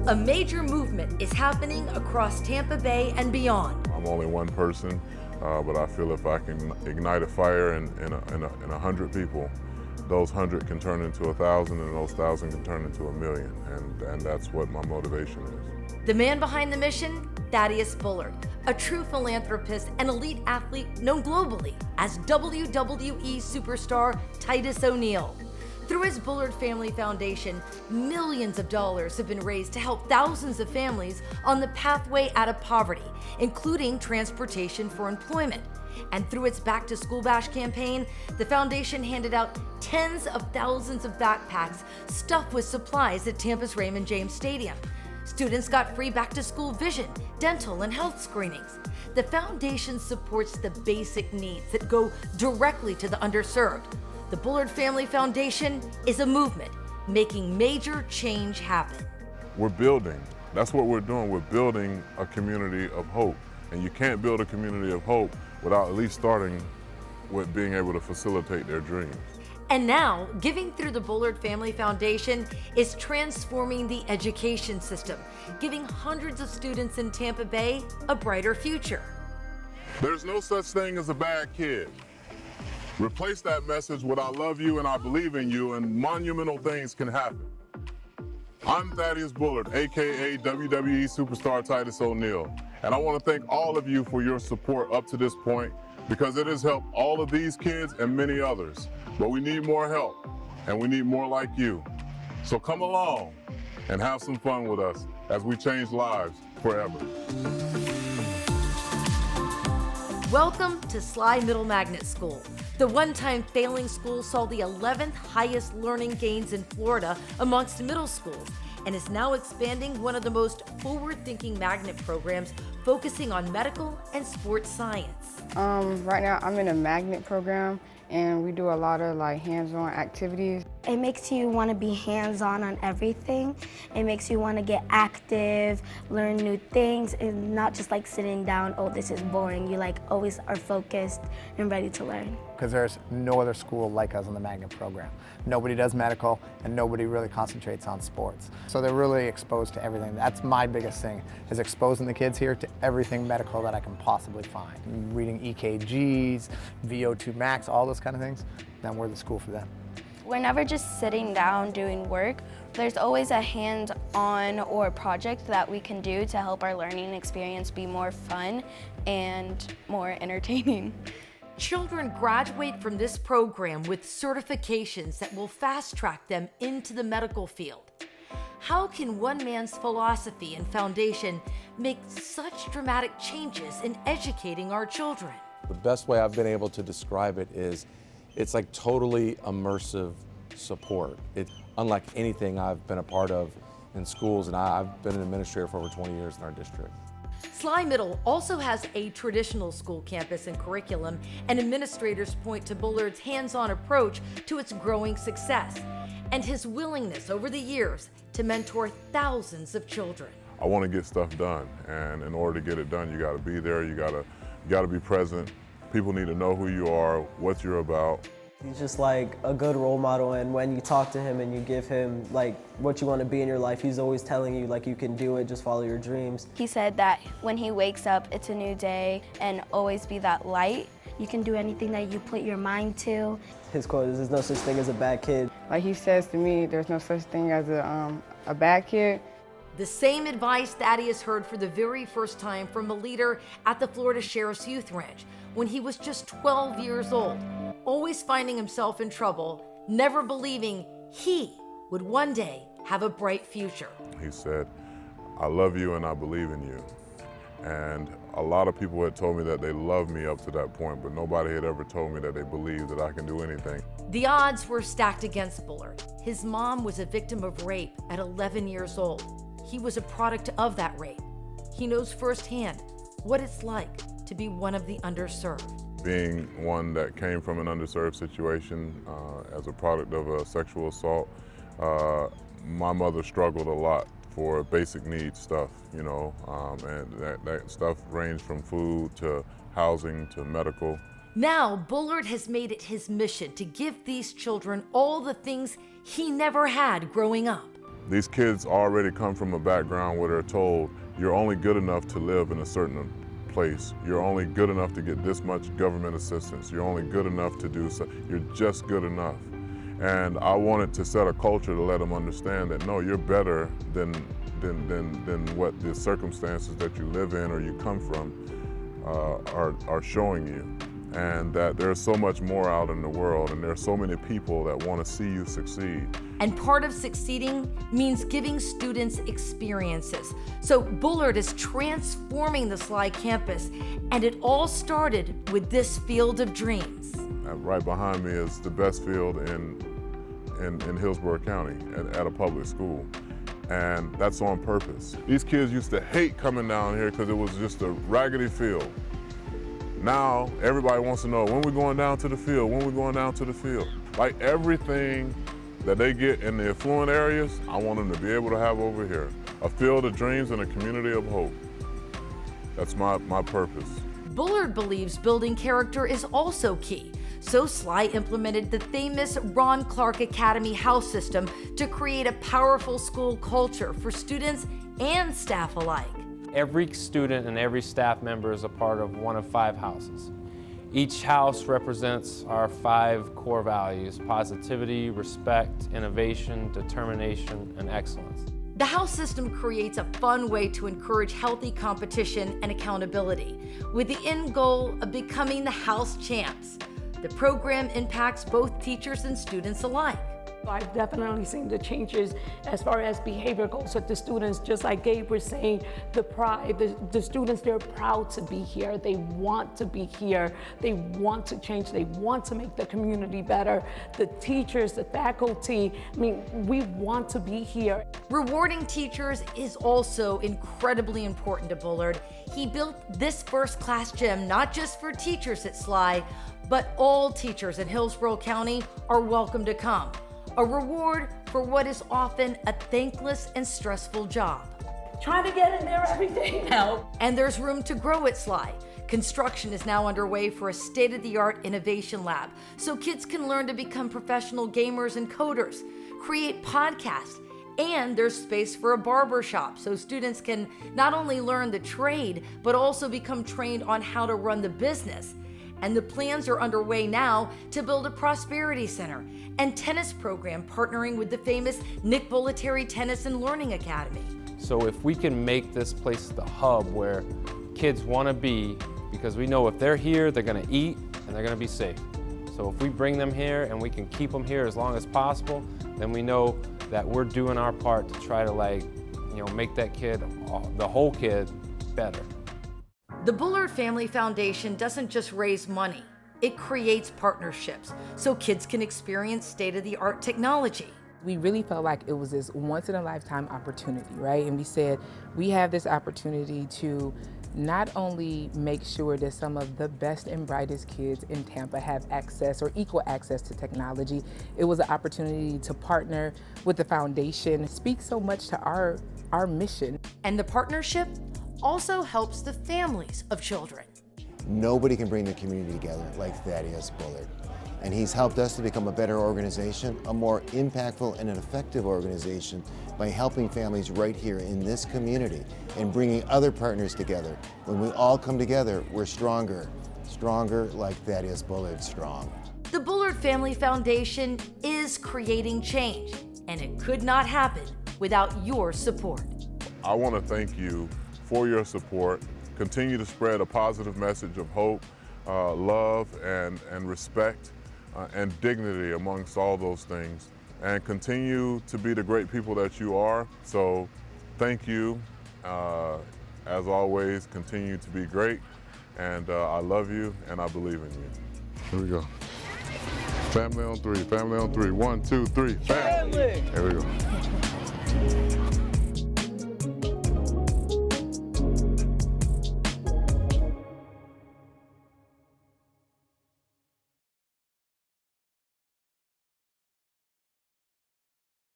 A major movement is happening across Tampa Bay and beyond. I'm only one person, but I feel if I can ignite a fire in 100 people, those 100 can turn into 1,000, and those 1,000 can turn into 1,000,000, and that's what my motivation is. The man behind the mission, Thaddeus Bullard, a true philanthropist and elite athlete known globally as WWE superstar Titus O'Neil. Through his Bullard Family Foundation, millions of dollars have been raised to help thousands of families on the pathway out of poverty, including transportation for employment. And through its Back to School Bash campaign, the foundation handed out tens of thousands of backpacks stuffed with supplies at Tampa's Raymond James Stadium. Students got free back-to-school vision, dental, and health screenings. The foundation supports the basic needs that go directly to the underserved. The Bullard Family Foundation is a movement making major change happen. We're building. That's what we're doing. We're building a community of hope. And you can't build a community of hope without at least starting with being able to facilitate their dreams. And now, giving through the Bullard Family Foundation is transforming the education system, giving hundreds of students in Tampa Bay a brighter future. There's no such thing as a bad kid. Replace that message with I love you and I believe in you, and monumental things can happen. I'm Thaddeus Bullard, AKA WWE superstar Titus O'Neil, and I want to thank all of you for your support up to this point, because it has helped all of these kids and many others. But we need more help, and we need more like you. So come along and have some fun with us as we change lives forever. Welcome to Sly Middle Magnet School. The one-time failing school saw the 11th highest learning gains in Florida amongst middle schools and is now expanding one of the most forward-thinking magnet programs focusing on medical and sports science. Right now I'm in a magnet program, and we do a lot of hands-on activities. It makes you want to be hands-on on everything. It makes you want to get active, learn new things, and not just sitting down, oh, this is boring. You always are focused and ready to learn. Because there's no other school like us in the magnet program. Nobody does medical, and nobody really concentrates on sports. So they're really exposed to everything. That's my biggest thing, is exposing the kids here to everything medical that I can possibly find. Reading EKGs, VO2 max, all those kind of things, then we're the school for them. We're never just sitting down doing work. There's always a hands-on or project that we can do to help our learning experience be more fun and more entertaining. Children graduate from this program with certifications that will fast-track them into the medical field. How can one man's philosophy and foundation make such dramatic changes in educating our children? The best way I've been able to describe it is it's totally immersive support. It's unlike anything I've been a part of in schools, and I've been an administrator for over 20 years in our district. Sly Middle also has a traditional school campus and curriculum, and administrators point to Bullard's hands-on approach to its growing success and his willingness over the years to mentor thousands of children. I want to get stuff done, and in order to get it done, you got to be there, you got to be present. People need to know who you are, what you're about. He's just a good role model, and when you talk to him and you give him what you want to be in your life, he's always telling you you can do it, just follow your dreams. He said that when he wakes up, it's a new day, and always be that light. You can do anything that you put your mind to. His quote is, "There's no such thing as a bad kid." Like he says to me, there's no such thing as a bad kid. The same advice Thaddeus heard for the very first time from a leader at the Florida Sheriff's Youth Ranch when he was just 12 years old, always finding himself in trouble, never believing he would one day have a bright future. He said, I love you and I believe in you. And a lot of people had told me that they loved me up to that point, but nobody had ever told me that they believed that I can do anything. The odds were stacked against Bullard. His mom was a victim of rape at 11 years old. He was a product of that rape. He knows firsthand what it's like to be one of the underserved. Being one that came from an underserved situation as a product of a sexual assault, my mother struggled a lot for basic needs stuff, and that stuff ranged from food to housing to medical. Now, Bullard has made it his mission to give these children all the things he never had growing up. These kids already come from a background where they're told you're only good enough to live in a certain place. You're only good enough to get this much government assistance. You're only good enough to do so. You're just good enough. And I wanted to set a culture to let them understand that no, you're better than what the circumstances that you live in or you come from are showing you. And that there's so much more out in the world, and there's so many people that want to see you succeed. And part of succeeding means giving students experiences. So Bullard is transforming the SLY campus, and it all started with this Field of Dreams. Right behind me is the best field in Hillsborough County at a public school. And that's on purpose. These kids used to hate coming down here because it was just a raggedy field. Now, everybody wants to know, when we going down to the field, when we going down to the field. Like everything that they get in the affluent areas, I want them to be able to have over here. A field of dreams and a community of hope. That's my purpose. Bullard believes building character is also key. So SLY implemented the famous Ron Clark Academy house system to create a powerful school culture for students and staff alike. Every student and every staff member is a part of one of 5 houses. Each house represents our 5 core values: positivity, respect, innovation, determination, and excellence. The house system creates a fun way to encourage healthy competition and accountability, with the end goal of becoming the house champs. The program impacts both teachers and students alike. I've definitely seen the changes as far as behavior goes with the students. Just like Gabe was saying, the pride, the students, they're proud to be here. They want to be here. They want to change. They want to make the community better. The teachers, the faculty, I mean, we want to be here. Rewarding teachers is also incredibly important to Bullard. He built this first-class gym not just for teachers at SLY, but all teachers in Hillsborough County are welcome to come. A reward for what is often a thankless and stressful job. Trying to get in there every day now. And there's room to grow at SLY. Construction is now underway for a state-of-the-art innovation lab, so kids can learn to become professional gamers and coders, create podcasts, and there's space for a barber shop, so students can not only learn the trade, but also become trained on how to run the business. And the plans are underway now to build a prosperity center and tennis program partnering with the famous Nick Bollettieri Tennis and Learning Academy. So if we can make this place the hub where kids want to be, because we know if they're here, they're going to eat and they're going to be safe. So if we bring them here and we can keep them here as long as possible, then we know that we're doing our part to try to make that kid, the whole kid, better. The Bullard Family Foundation doesn't just raise money, it creates partnerships so kids can experience state-of-the-art technology. We really felt like it was this once-in-a-lifetime opportunity, right? And we said, we have this opportunity to not only make sure that some of the best and brightest kids in Tampa have access or equal access to technology, it was an opportunity to partner with the foundation. It speaks so much to our mission. And the partnership also helps the families of children. Nobody can bring the community together like Thaddeus Bullard. And he's helped us to become a better organization, a more impactful and an effective organization by helping families right here in this community and bringing other partners together. When we all come together, we're stronger. Stronger like Thaddeus Bullard strong. The Bullard Family Foundation is creating change, and it could not happen without your support. I want to thank you for your support. Continue to spread a positive message of hope, love, and respect, and dignity amongst all those things. And continue to be the great people that you are. So thank you. As always, continue to be great. And I love you and I believe in you. Here we go. Family on 3, family on 3. 1, 2, 3, family. Here we go.